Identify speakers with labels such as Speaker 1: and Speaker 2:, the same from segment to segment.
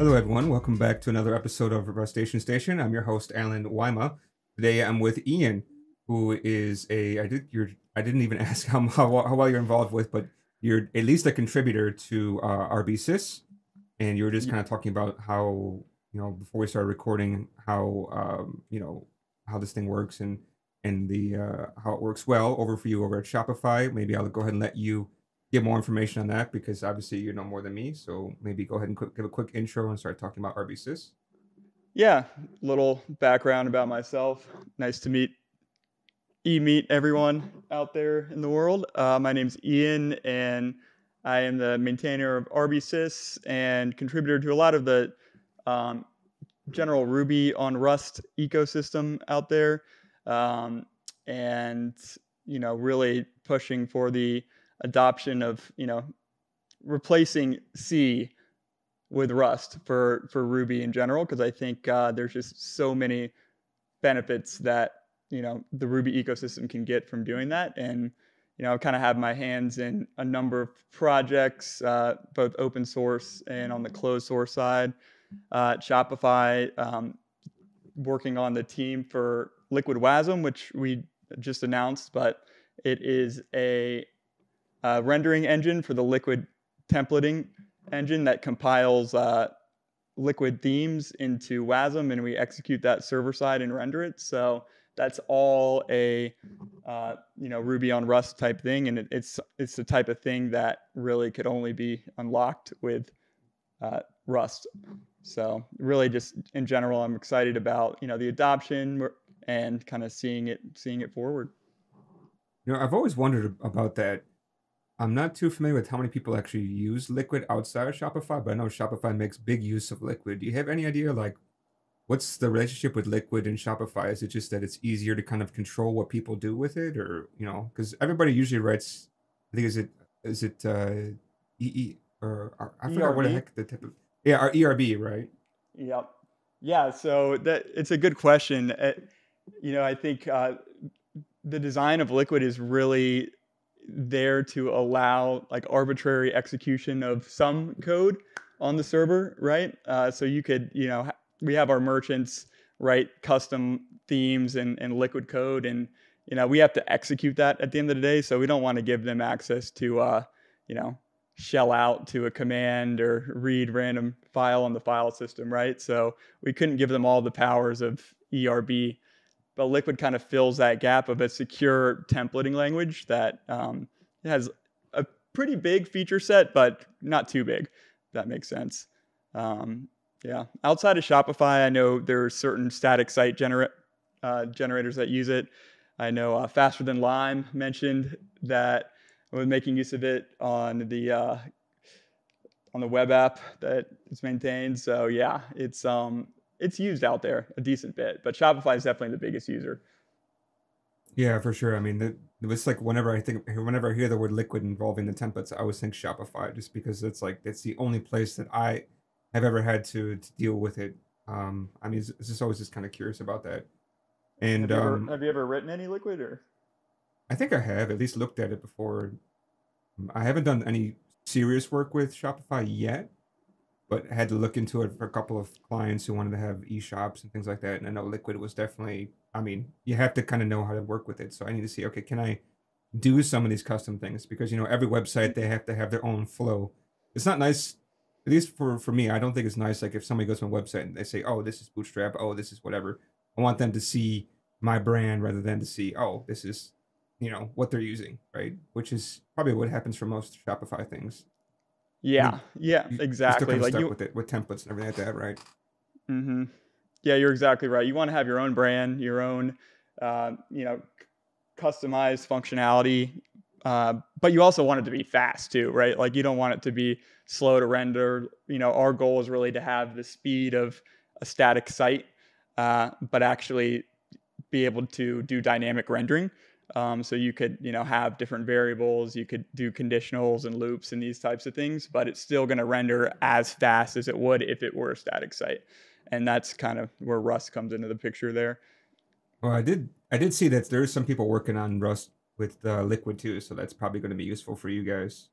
Speaker 1: Hello, everyone. Welcome back to another episode of Rustacean Station. I'm your host, Alan Wyma. Today, I'm with Ian, who is I didn't even ask how well you're involved with, but you're at least a contributor to rb-sys, and you were just
Speaker 2: Y-
Speaker 1: kind of talking about how, before we started recording, how how this thing works and the how it works well over for you over at Shopify. Maybe I'll go ahead and let you get more information on that because obviously you know more than me. So maybe go ahead and give a quick intro and start talking about rb-sys.
Speaker 2: Yeah, little background about myself. Nice to meet everyone out there in the world. My name's Ian, and I am the maintainer of rb-sys and contributor to a lot of the um, general Ruby on Rust ecosystem out there, um, and really pushing for the adoption of replacing C with Rust for Ruby in general, because I think there's just so many benefits that the Ruby ecosystem can get from doing that. And I kind of have my hands in a number of projects, both open source and on the closed source side. Shopify, working on the team for Liquid WASM, which we just announced, but it is a rendering engine for the Liquid templating engine that compiles Liquid themes into WASM, and we execute that server side and render it. So that's all a Ruby on Rust type thing, and it's the type of thing that really could only be unlocked with Rust. So really, just in general, I'm excited about the adoption and kind of seeing it forward.
Speaker 1: I've always wondered about that. I'm not too familiar with how many people actually use Liquid outside of Shopify, but I know Shopify makes big use of Liquid. Do you have any idea, like, what's the relationship with Liquid and Shopify? Is it just that it's easier to kind of control what people do with it, or because everybody usually writes, I think is it EE or I forgot what the
Speaker 2: ERB.
Speaker 1: heck the type of yeah, our ERB, right?
Speaker 2: Yep. Yeah. So that it's a good question. I think the design of Liquid is really there to allow like arbitrary execution of some code on the server, right? So you could, we have our merchants write custom themes and Liquid code, and we have to execute that at the end of the day. So we don't want to give them access to, you know, shell out to a command or read random file on the file system, right? So we couldn't give them all the powers of ERB, but Liquid kind of fills that gap of a secure templating language that has a pretty big feature set, but not too big. If that makes sense. Um, yeah. Outside of Shopify, I know there are certain static site generators that use it. I know Faster Than Lime mentioned that we're making use of it on the web app that it's maintained. So yeah, it's used out there a decent bit, but Shopify is definitely the biggest user.
Speaker 1: Yeah, for sure. I mean, it's like whenever I hear the word Liquid involving the templates, I always think Shopify, just because it's the only place that I have ever had to deal with it. I mean, it's just always just kind of curious about that. And
Speaker 2: Have you ever written any Liquid or?
Speaker 1: I think I have at least looked at it before. I haven't done any serious work with Shopify yet, but I had to look into it for a couple of clients who wanted to have e-shops and things like that. And I know Liquid was definitely, I mean, you have to kind of know how to work with it. So I need to see, okay, can I do some of these custom things? Because, every website, they have to have their own flow. It's not nice, at least for me, I don't think it's nice. Like if somebody goes to my website and they say, oh, this is Bootstrap, oh, this is whatever. I want them to see my brand rather than to see, oh, this is, what they're using, right? Which is probably what happens for most Shopify things. I
Speaker 2: Yeah,
Speaker 1: think
Speaker 2: yeah,
Speaker 1: you're still
Speaker 2: exactly.
Speaker 1: kind of
Speaker 2: Like
Speaker 1: stuck
Speaker 2: you,
Speaker 1: with it with templates and everything like that, right?
Speaker 2: hmm yeah, you're exactly right. You want to have your own brand, your own, uh, you know, customized functionality, but you also want it to be fast too, right? Like you don't want it to be slow to render. Our goal is really to have the speed of a static site, but actually be able to do dynamic rendering. So you could, have different variables. You could do conditionals and loops and these types of things, but it's still going to render as fast as it would if it were a static site. And that's kind of where Rust comes into the picture there.
Speaker 1: Well, I did see that there's some people working on Rust with Liquid too, so that's probably going to be useful for you guys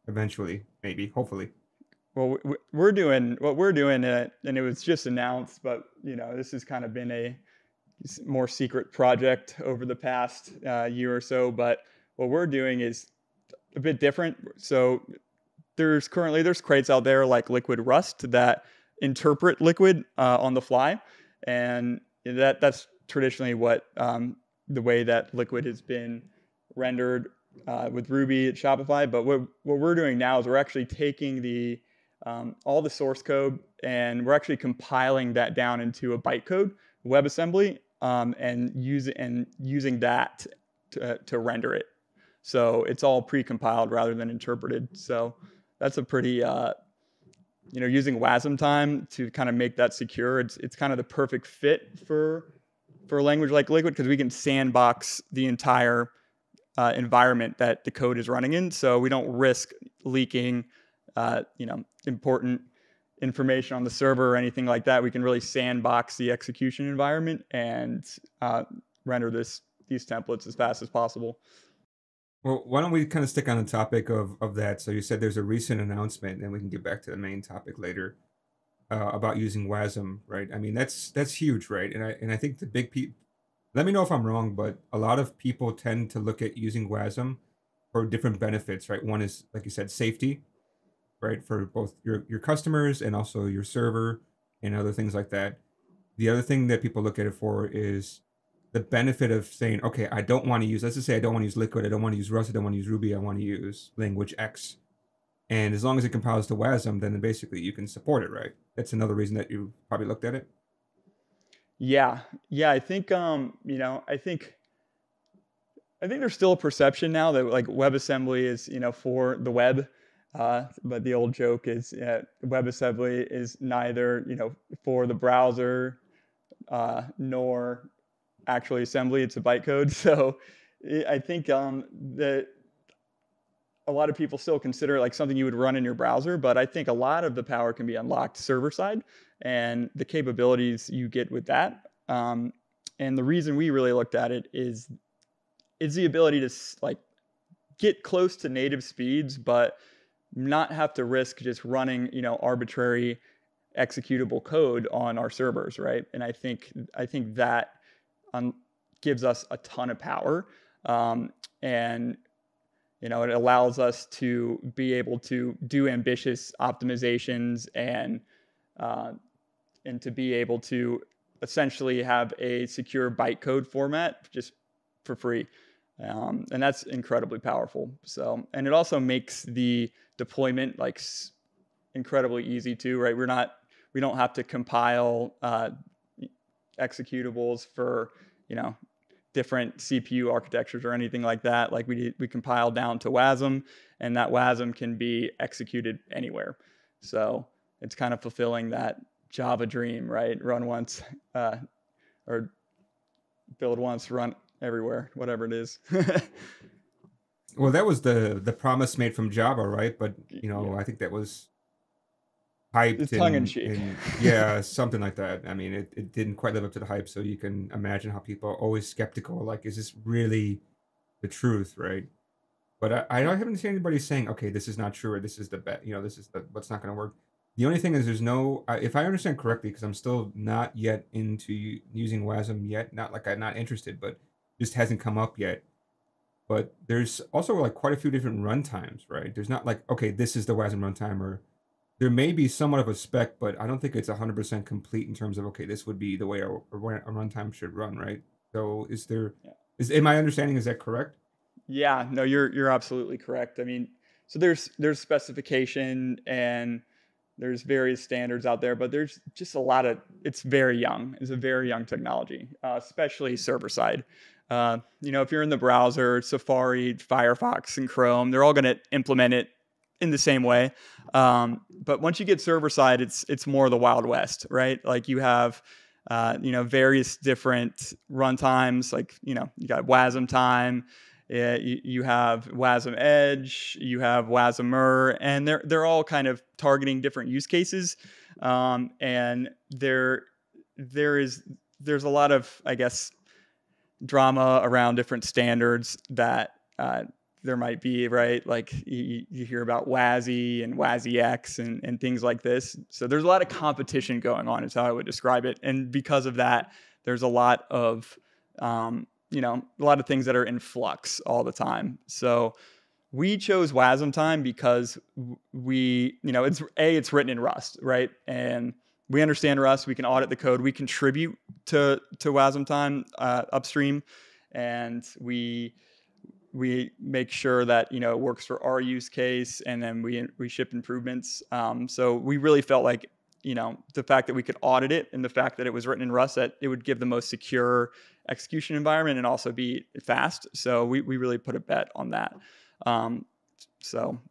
Speaker 1: eventually, maybe, hopefully.
Speaker 2: Well, we're doing what we're doing, and it was just announced, but this has kind of been a more secret project over the past year or so. But what we're doing is a bit different. So there's crates out there like Liquid Rust that interpret Liquid on the fly, and that's traditionally what the way that Liquid has been rendered with Ruby at Shopify. But what we're doing now is we're actually taking the all the source code, and we're actually compiling that down into a bytecode WebAssembly, and using that to render it. So it's all pre-compiled rather than interpreted. So that's a pretty using WASM time to kind of make that secure. It's kind of the perfect fit for a language like Liquid, because we can sandbox the entire environment that the code is running in, so we don't risk leaking important information on the server or anything like that. We can really sandbox the execution environment and render these templates as fast as possible.
Speaker 1: Well, why don't we kind of stick on the topic of that? So you said there's a recent announcement, and we can get back to the main topic later about using WASM, right? I mean, that's huge, right? And I think the big let me know if I'm wrong, but a lot of people tend to look at using WASM for different benefits, right? One is, like you said, safety, right, for both your customers and also your server and other things like that. The other thing that people look at it for is the benefit of saying, okay, I don't want to use, let's just say I don't want to use Liquid, I don't want to use Rust, I don't want to use Ruby, I want to use language X. And as long as it compiles to WASM, then basically you can support it, right? That's another reason that you probably looked at it.
Speaker 2: Yeah, I think I think there's still a perception now that like WebAssembly is for the web, but the old joke is WebAssembly is neither for the browser nor actually assembly. It's a bytecode. So I think that a lot of people still consider it like something you would run in your browser, but I think a lot of the power can be unlocked server side, and the capabilities you get with that. And the reason we really looked at it is the ability to like get close to native speeds, but not have to risk just running arbitrary executable code on our servers, right? And I think that gives us a ton of power, and it allows us to be able to do ambitious optimizations and to be able to essentially have a secure bytecode format just for free. And that's incredibly powerful. So, and it also makes the deployment like incredibly easy too, right? We don't have to compile executables for different CPU architectures or anything like that. Like we compile down to WASM, and that WASM can be executed anywhere. So it's kind of fulfilling that Java dream, right? Run once, or build once, run everywhere, whatever it is.
Speaker 1: Well, that was the promise made from Java, right? But
Speaker 2: Yeah.
Speaker 1: I think that was hyped
Speaker 2: It's tongue in cheek.
Speaker 1: and yeah, something like that. I mean, it didn't quite live up to the hype, so you can imagine how people are always skeptical. Like, is this really the truth, right? But I haven't seen anybody saying, okay, this is not true, or this is the bet. This is what's not going to work. The only thing is, there's no. If I understand correctly, because I'm still not yet into using WASM yet. Not like I'm not interested, but just hasn't come up yet. But there's also like quite a few different runtimes, right? There's not like, okay, this is the WASM runtime, or there may be somewhat of a spec, but I don't think it's 100% complete in terms of, okay, this would be the way a runtime should run, right? So am I understanding, is that correct?
Speaker 2: Yeah, no, you're absolutely correct. I mean, so there's specification and there's various standards out there, but there's just a lot of, it's very young. It's a very young technology, especially server side. If you're in the browser, Safari, Firefox, and Chrome, they're all going to implement it in the same way. But once you get server side, it's more the Wild West, right? Like you have various different runtimes, like you got WASM time. You have WASM Edge, you have WASMer, and they're all kind of targeting different use cases. And there's a lot of, I guess, drama around different standards that there might be, right? Like you hear about WASI and WASI-X and things like this. So there's a lot of competition going on is how I would describe it. And because of that, there's a lot of, a lot of things that are in flux all the time. So we chose WASM time because it's written in Rust, right? And we understand Rust. We can audit the code. We contribute to WASM time upstream, and we make sure that it works for our use case, and then we ship improvements. So we really felt like the fact that we could audit it and the fact that it was written in Rust, that it would give the most secure execution environment and also be fast. So we really put a bet on that. So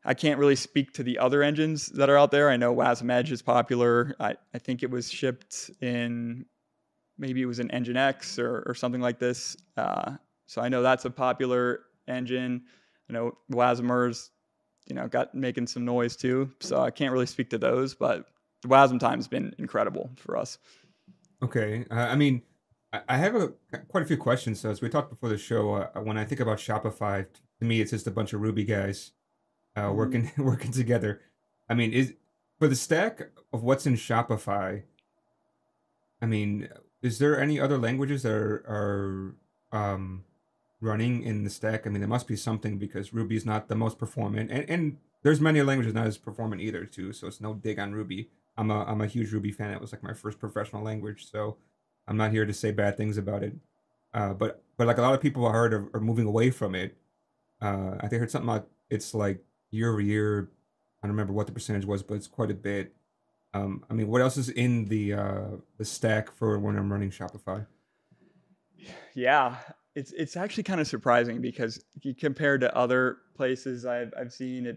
Speaker 2: I can't really speak to the other engines that are out there. I know WASM Edge is popular. I think it was shipped maybe it was in Nginx or something like this. So I know that's a popular engine. I know WASMers, got making some noise too. So I can't really speak to those, but the WASM time has been incredible for us.
Speaker 1: Okay. I mean, I have quite a few questions. So as we talked before the show, when I think about Shopify, to me, it's just a bunch of Ruby guys working working together. I mean, is for the stack of what's in Shopify. I mean, is there any other languages that are running in the stack? I mean, there must be something because Ruby's not the most performant, and there's many languages not as performant either too. So it's no dig on Ruby. I'm a huge Ruby fan. It was like my first professional language, so I'm not here to say bad things about it. But like a lot of people I heard are moving away from it. I think I heard something like it's like year over year. I don't remember what the percentage was, but it's quite a bit. I mean, what else is in the stack for when I'm running Shopify?
Speaker 2: Yeah, it's actually kind of surprising because compared to other places I've seen,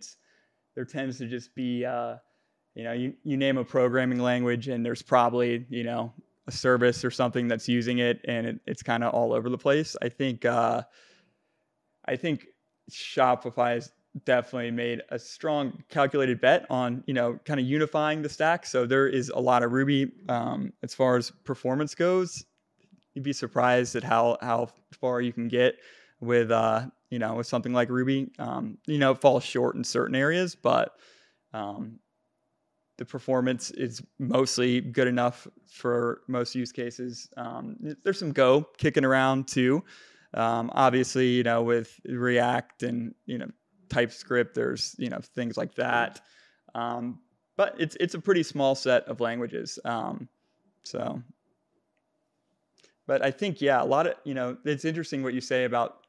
Speaker 2: there tends to just be you name a programming language and there's probably a service or something that's using it, and it's kind of all over the place. I think Shopify has definitely made a strong calculated bet on kind of unifying the stack. So there is a lot of Ruby as far as performance goes. You'd be surprised at how far you can get with with something like Ruby. It falls short in certain areas, but the performance is mostly good enough for most use cases. There's some Go kicking around too. Obviously, with React and TypeScript, there's things like that. But it's a pretty small set of languages. So, but I think a lot of it's interesting what you say about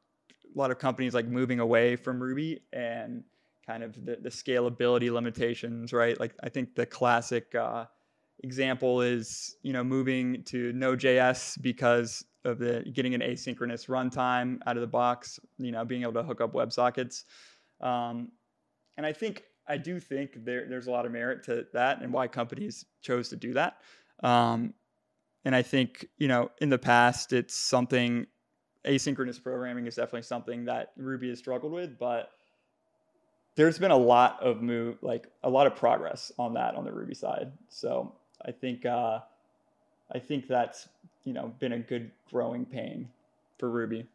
Speaker 2: a lot of companies like moving away from Ruby and kind of the scalability limitations, right? Like I think the classic example is moving to Node.js because of the getting an asynchronous runtime out of the box, being able to hook up WebSockets, and I do think there's a lot of merit to that and why companies chose to do that. And I think in the past it's something asynchronous programming is definitely something that Ruby has struggled with, but there's been a lot of progress on that on the Ruby side. So I think that's been a good growing pain for Ruby.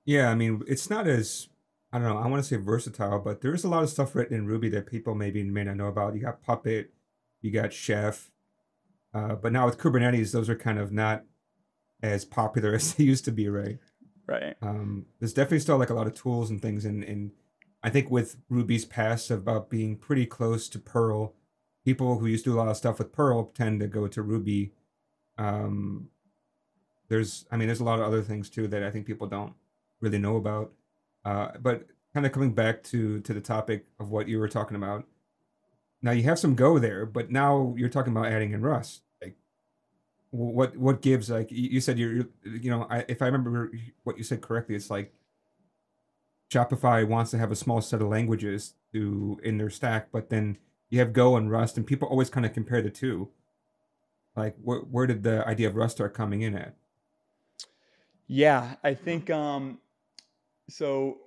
Speaker 1: Yeah, I mean, it's not as I don't know. I want to say versatile, but there is a lot of stuff written in Ruby that people maybe may not know about. You got Puppet, you got Chef, but now with Kubernetes, those are kind of not as popular as they used to be, right?
Speaker 2: Right.
Speaker 1: There's definitely still like a lot of tools and things, and I think with Ruby's past about being pretty close to Perl, people who used to do a lot of stuff with Perl tend to go to Ruby. Um, there's a lot of other things too that I think people don't really know about. But kind of coming back to the topic of what you were talking about. Now you have some Go there, but now you're talking about adding in Rust. Like, what gives? Like you said, if I remember what you said correctly, it's like Shopify wants to have a small set of languages to in their stack, but then you have Go and Rust, and people always kind of compare the two. Like, where did the idea of Rust start coming in at?
Speaker 2: Yeah, I think so.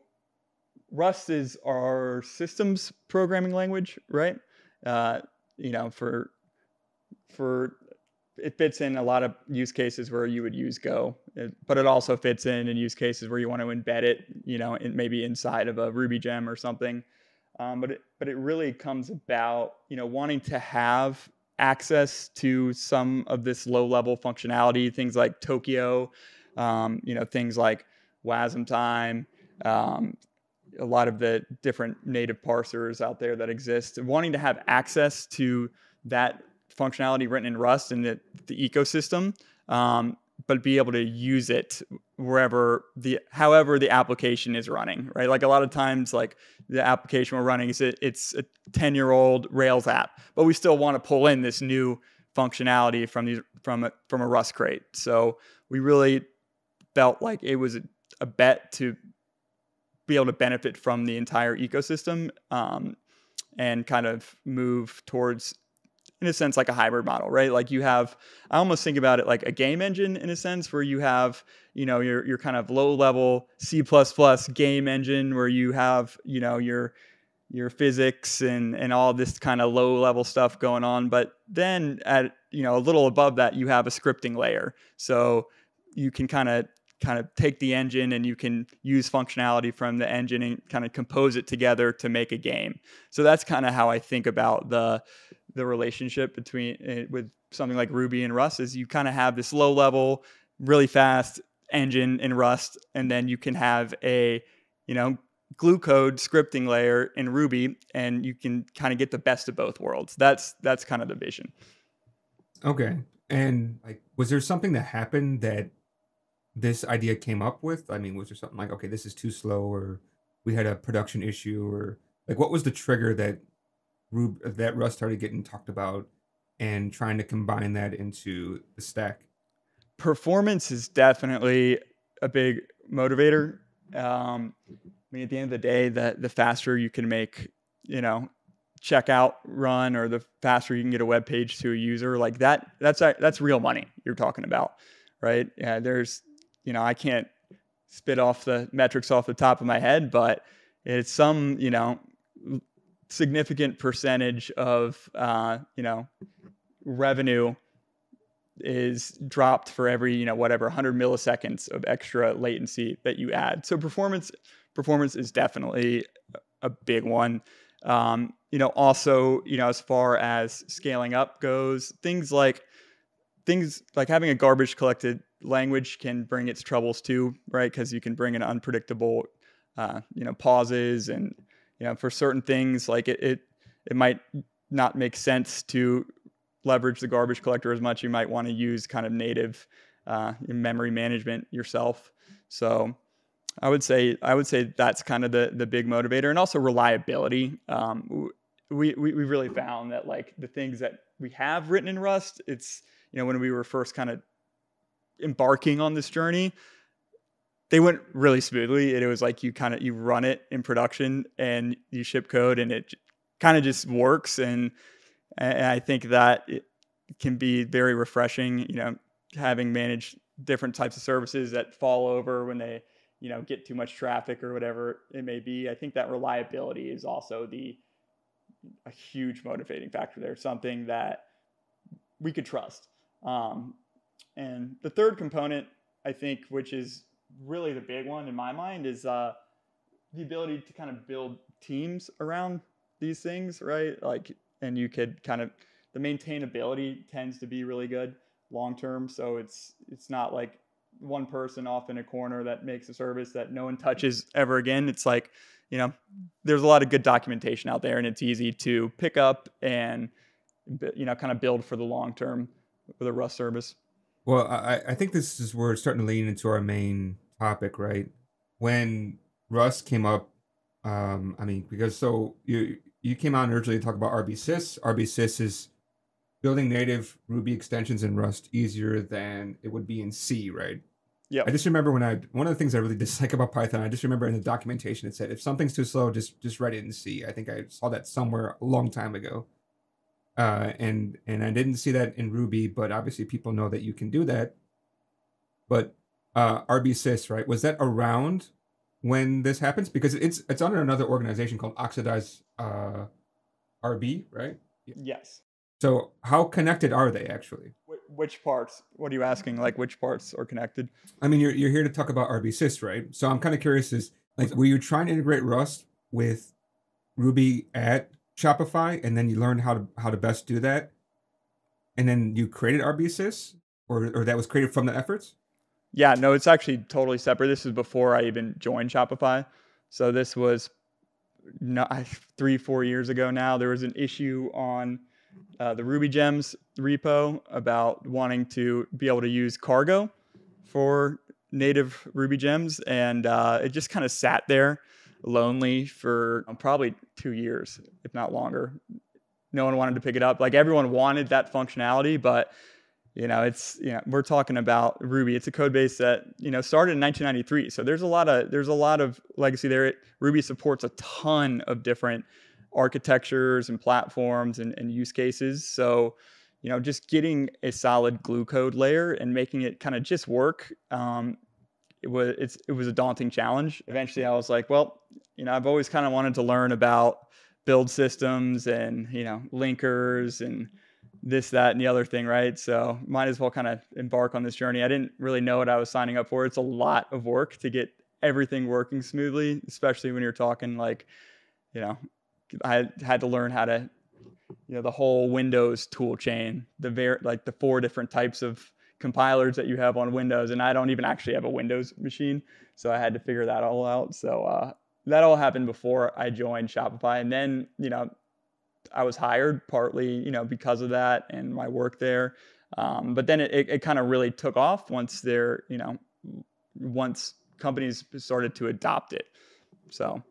Speaker 2: Rust is our systems programming language, right? Uh, for it fits in a lot of use cases where you would use Go, but it also fits in use cases where you want to embed it, maybe inside of a Ruby gem or something. But it really comes about, wanting to have access to some of this low level functionality, things like Tokyo, things like WASM time, a lot of the different native parsers out there that exist, wanting to have access to that functionality written in Rust and the ecosystem, but be able to use it however the application is running, right? Like a lot of times, like the application we're running it's a 10-year-old Rails app, but we still want to pull in this new functionality from a Rust crate. So we really felt like it was a bet to be able to benefit from the entire ecosystem, and kind of move towards, in a sense, like a hybrid model, right? Like I almost think about it like a game engine in a sense, where you have, your kind of low level C++ game engine where you have, your physics and all this kind of low level stuff going on. But then at, a little above that, you have a scripting layer. So you can kind of take the engine and you can use functionality from the engine and kind of compose it together to make a game. So that's kind of how I think about the relationship with something like Ruby and Rust. Is you kind of have this low level, really fast engine in Rust, and then you can have a, glue code scripting layer in Ruby, and you can kind of get the best of both worlds. That's kind of the vision.
Speaker 1: Okay. And like, was there something that happened that this idea came up with? I mean, was there something like, okay, this is too slow, or we had a production issue, or like, what was the trigger that Rust started getting talked about and trying to combine that into the stack?
Speaker 2: Performance is definitely a big motivator. I mean, at the end of the day, the faster you can make, checkout run, or the faster you can get a web page to a user, like that's real money you're talking about, right? Yeah, there's, I can't spit off the metrics off the top of my head, but it's some, significant percentage of, revenue is dropped for every, whatever 100 milliseconds of extra latency that you add. So performance is definitely a big one. Also, as far as scaling up goes, things like having a garbage collected language can bring its troubles too, right? Because you can bring in unpredictable, pauses, and for certain things, like it might not make sense to leverage the garbage collector as much. You might want to use kind of native memory management yourself. So I would say that's kind of the big motivator, and also reliability. We really found that, like, the things that we have written in Rust, it's, when we were first kind of embarking on this journey, they went really smoothly. And it was like you run it in production and you ship code, and it kind of just works. And I think that it can be very refreshing, having managed different types of services that fall over when they, get too much traffic or whatever it may be. I think that reliability is also a huge motivating factor there, something that we could trust. And the third component, I think, which is really the big one in my mind, is the ability to kind of build teams around these things, right? Like, and you could kind of, the maintainability tends to be really good long term. So it's not like one person off in a corner that makes a service that no one touches ever again. It's like, there's a lot of good documentation out there, and it's easy to pick up and, kind of build for the long term with a Rust service.
Speaker 1: Well, I think this is where it's starting to lean into our main topic, right? When Rust came up, I mean, because so you came on originally to talk about rb-sys. rb-sys is building native Ruby extensions in Rust easier than it would be in C, right?
Speaker 2: Yeah.
Speaker 1: I just remember one of the things I really dislike about Python, I just remember in the documentation it said, if something's too slow, just write it in C. I think I saw that somewhere a long time ago. And I didn't see that in Ruby, but obviously people know that you can do that. But rb-sys, right? Was that around when this happens? Because it's under another organization called Oxidize RB, right?
Speaker 2: Yes.
Speaker 1: So how connected are they actually?
Speaker 2: which parts? What are you asking? Like which parts are connected?
Speaker 1: I mean, you're here to talk about rb-sys, right? So I'm kind of curious, is like, were you trying to integrate Rust with Ruby at Shopify, and then you learned how to best do that, and then you created rb-sys, or that was created from the efforts?
Speaker 2: Yeah, no, it's actually totally separate. This is before I even joined Shopify. So this was not 3-4 years ago now. There was an issue on the RubyGems repo about wanting to be able to use cargo for native RubyGems, and it just kind of sat there lonely for probably 2 years, if not longer. No one wanted to pick it up. Like everyone wanted that functionality, but we're talking about Ruby. It's a code base that started in 1993. So there's a lot of legacy there. Ruby supports a ton of different architectures and platforms and use cases. So just getting a solid glue code layer and making it kind of just work. It was a daunting challenge. Eventually, I was like, well, I've always kind of wanted to learn about build systems and linkers and this, that, and the other thing, right? So might as well kind of embark on this journey. I didn't really know what I was signing up for. It's a lot of work to get everything working smoothly, especially when you're talking like, I had to learn how to, the whole Windows tool chain, like the 4 different types of compilers that you have on Windows, and I don't even actually have a Windows machine, so I had to figure that all out. So that all happened before I joined Shopify, and then I was hired partly because of that and my work there, but then it kind of really took off once once companies started to adopt it. So.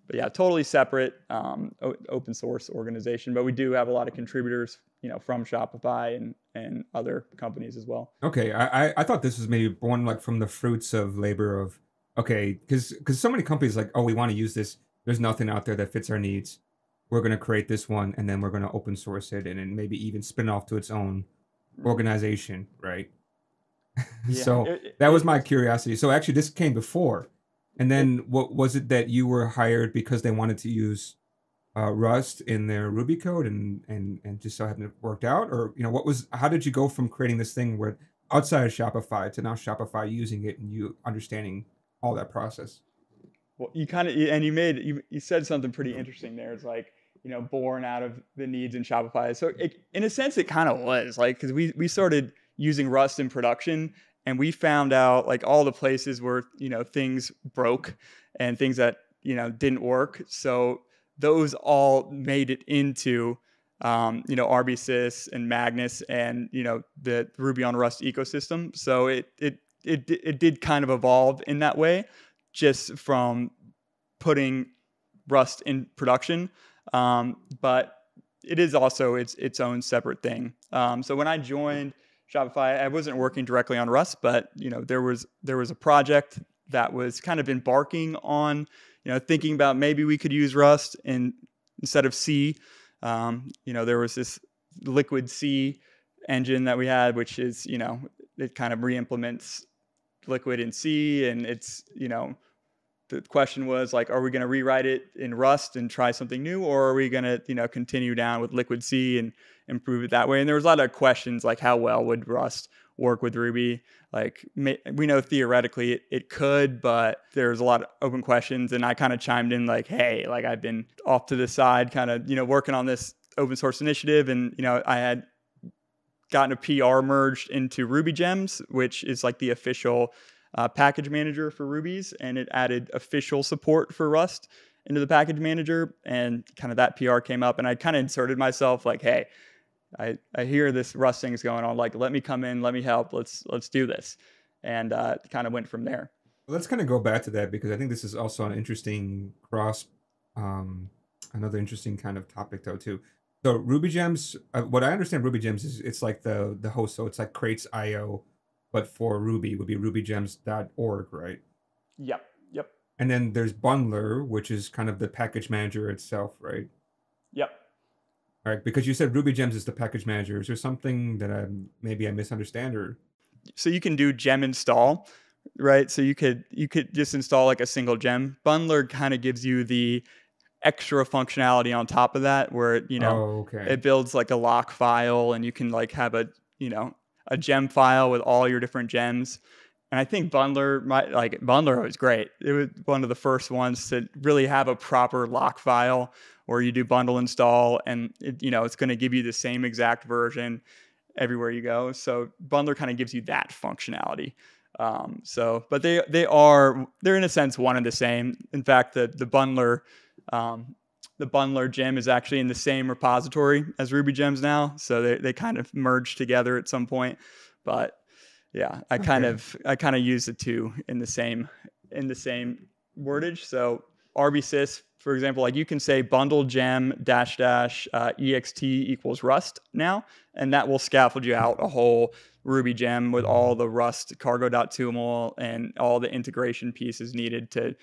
Speaker 2: But yeah, totally separate open source organization. But we do have a lot of contributors, from Shopify and other companies as well.
Speaker 1: Okay, I thought this was maybe born like from the fruits of labor of, okay, because so many companies like, oh, we want to use this. There's nothing out there that fits our needs. We're going to create this one, and then we're going to open source it, and then maybe even spin off to its own organization, right?
Speaker 2: Yeah,
Speaker 1: So that was my curiosity. So actually, this came before. And then what was it that you were hired because they wanted to use Rust in their Ruby code, and just so happened it worked out? Or how did you go from creating this thing where outside of Shopify to now Shopify using it and you understanding all that process?
Speaker 2: Well, you kind of, and you said something pretty interesting there. It's like, born out of the needs in Shopify. So in a sense, it kind of was like, because we started using Rust in production, and we found out like all the places where things broke and things that didn't work. So those all made it into rb-sys and Magnus and the Ruby on Rust ecosystem. So it did kind of evolve in that way, just from putting Rust in production. But it is also its own separate thing. So when I joined Shopify, I wasn't working directly on Rust, but there was a project that was kind of embarking on thinking about maybe we could use Rust instead of C. There was this liquid C engine that we had, which is it kind of re-implements liquid in C, and it's the question was like, are we going to rewrite it in Rust and try something new, or are we going to continue down with liquid C and improve it that way? And there was a lot of questions like, how well would Rust work with Ruby? Like, we know theoretically it could, but there's a lot of open questions. And I kind of chimed in like, hey, like I've been off to the side kind of working on this open source initiative, and I had gotten a PR merged into RubyGems, which is like the official package manager for Rubies, and it added official support for Rust into the package manager. And kind of that PR came up, and I kind of inserted myself like, hey, I hear this Rust thing's going on, like let me come in, let me help, let's do this. And kind of went from there.
Speaker 1: Let's kind of go back to that, because I think this is also an interesting another interesting kind of topic though too. So RubyGems, what I understand RubyGems is it's like the host, so it's like crates IO, but for Ruby would be rubygems.org, right?
Speaker 2: Yep.
Speaker 1: And then there's Bundler, which is kind of the package manager itself, right?
Speaker 2: Yep.
Speaker 1: All right, because you said RubyGems is the package manager. Is there something that maybe I misunderstand, or?
Speaker 2: So you can do gem install, right? So you could just install like a single gem. Bundler kind of gives you the extra functionality on top of that, where
Speaker 1: Oh, okay.
Speaker 2: it builds like a lock file, and you can like have a a gem file with all your different gems. And I think Bundler was great. It was one of the first ones to really have a proper lock file where you do bundle install, and it's going to give you the same exact version everywhere you go. So Bundler kind of gives you that functionality. But they're in a sense one and the same. In fact, the bundler gem is actually in the same repository as RubyGems now, so they kind of merged together at some point. But yeah, I kind
Speaker 1: Okay.
Speaker 2: of use the two in the same wordage. So rb-sys, for example, like you can say bundle gem dash dash ext equals Rust now, and that will scaffold you out a whole Ruby gem with all the Rust cargo.toml and all the integration pieces needed to,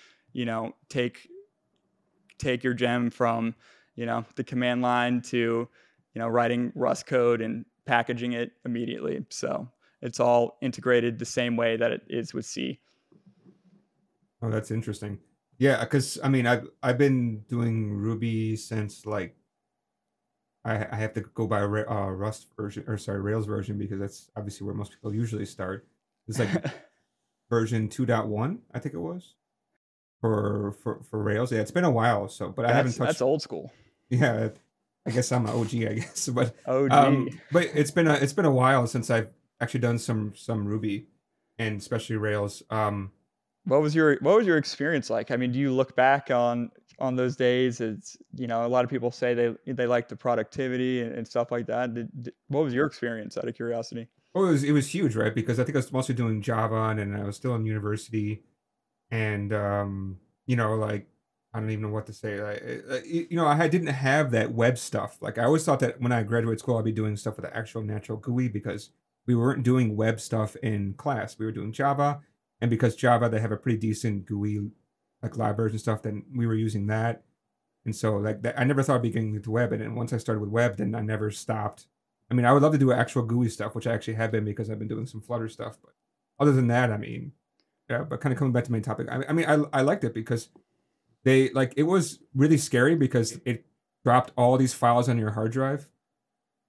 Speaker 2: take your gem from, the command line to, writing Rust code and packaging it immediately. So it's all integrated the same way that it is with C.
Speaker 1: Oh, that's interesting. Yeah, because I mean, I've been doing Ruby since like I have to go by Rust version, or sorry, Rails version, because that's obviously where most people usually start. It's like version 2.1, I think it was, for Rails. Yeah, it's been a while, so but I haven't
Speaker 2: That's
Speaker 1: touched.
Speaker 2: old school.
Speaker 1: Yeah, I guess I'm an OG, I guess,
Speaker 2: OG.
Speaker 1: but it's been a while since I've actually done some Ruby, and especially Rails.
Speaker 2: What was your experience like? I mean, do you look back on those days? It's, a lot of people say they like the productivity and stuff like that. What was your experience, out of curiosity?
Speaker 1: Oh, it was huge, right? Because I think I was mostly doing Java, and then I was still in university, and like I don't even know what to say. I didn't have that web stuff. Like I always thought that when I graduated school, I'd be doing stuff with the actual natural GUI, because we weren't doing web stuff in class. We were doing Java, and because Java they have a pretty decent GUI like libraries and stuff, then we were using that. And so like that, I never thought I'd be getting into web, and then once I started with web, then I never stopped. I mean, I would love to do actual GUI stuff, which I actually have been because I've been doing some Flutter stuff. But other than that, I mean, yeah. But kind of coming back to my topic, I liked it because they like it was really scary because it dropped all these files on your hard drive.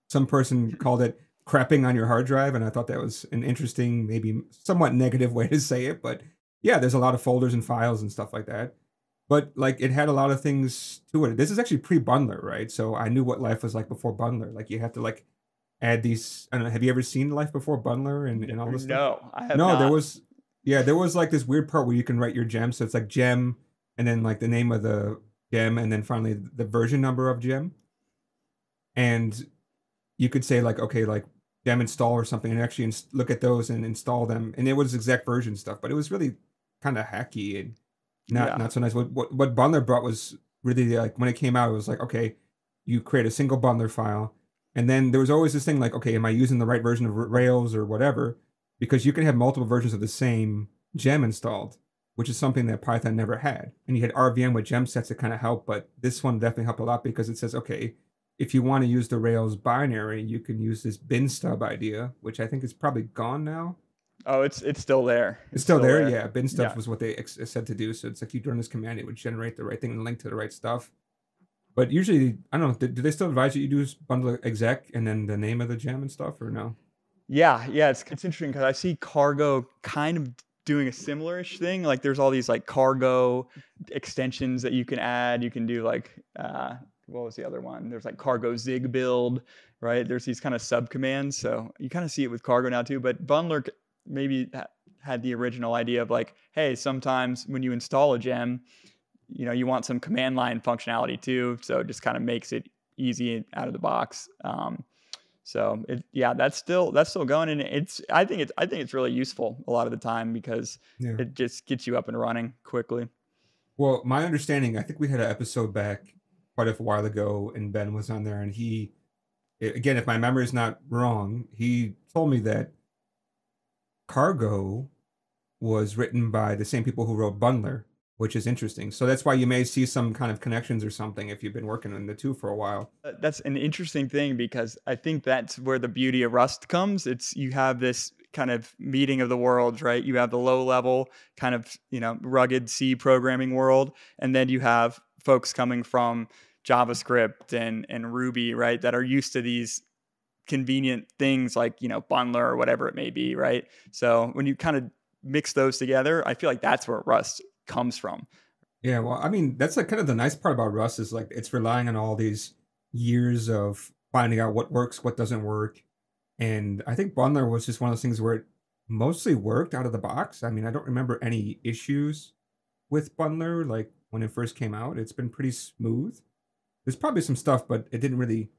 Speaker 1: Some person called it crapping on your hard drive, and I thought that was an interesting, maybe somewhat negative way to say it. But yeah, there's a lot of folders and files and stuff like that. But like it had a lot of things to it. This is actually pre-bundler, right? So I knew what life was like before bundler. Like you have to like add these. I don't know. Have you ever seen life before bundler and all this stuff?
Speaker 2: No, I have
Speaker 1: No, there
Speaker 2: not.
Speaker 1: was. Yeah, there was like this weird part where you can write your gem. So it's like gem, and then like the name of the gem, and then finally the version number of gem. And you could say like, okay, like gem install or something, and actually look at those and install them. And it was exact version stuff, but it was really kind of hacky and not
Speaker 2: Yeah.
Speaker 1: not so nice. What Bundler brought was really like when it came out, it was like, okay, you create a single Bundler file, and then there was always this thing like, okay, am I using the right version of Rails or whatever? Because you can have multiple versions of the same gem installed, which is something that Python never had. And you had RVM with gem sets that kind of help, but this one definitely helped a lot because it says, okay, if you want to use the Rails binary, you can use this bin stub idea, which I think is probably gone now.
Speaker 2: Oh, it's still there.
Speaker 1: It's
Speaker 2: It's
Speaker 1: still
Speaker 2: still
Speaker 1: there,
Speaker 2: there.
Speaker 1: yeah. Bin stubs
Speaker 2: Yeah.
Speaker 1: was what they said to do. So it's like you run this command, it would generate the right thing and link to the right stuff. But usually, I don't know. Do they still advise you use bundle exec and then the name of the gem and stuff, or no?
Speaker 2: Yeah, it's interesting because I see Cargo kind of doing a similar-ish thing. Like there's all these like Cargo extensions that you can add. You can do like what was the other one? There's like Cargo Zig build, right? There's these kind of sub commands. So you kind of see it with Cargo now too. But Bundler maybe had the original idea of like, hey, sometimes when you install a gem, you want some command line functionality too. So it just kind of makes it easy out of the box. Yeah, that's still going, and I think it's really useful a lot of the time because
Speaker 1: Yeah.
Speaker 2: it just gets you up and running quickly.
Speaker 1: Well, my understanding, I think we had an episode back quite a while ago, and Ben was on there, and he, again, if my memory is not wrong, he told me that Cargo was written by the same people who wrote Bundler, which is interesting. So that's why you may see some kind of connections or something if you've been working on the two for a while.
Speaker 2: That's an interesting thing because I think that's where the beauty of Rust comes. It's you have this kind of meeting of the worlds, right? You have the low level kind of, rugged C programming world, and then you have folks coming from JavaScript and Ruby, right, that are used to these convenient things like, Bundler or whatever it may be, right? So when you kind of mix those together, I feel like that's where Rust comes from.
Speaker 1: Yeah, well, I mean, that's like kind of the nice part about Rust is like it's relying on all these years of finding out what works, what doesn't work. And I think Bundler was just one of those things where it mostly worked out of the box. I mean, I don't remember any issues with Bundler like when it first came out. It's been pretty smooth. There's probably some stuff, but it didn't really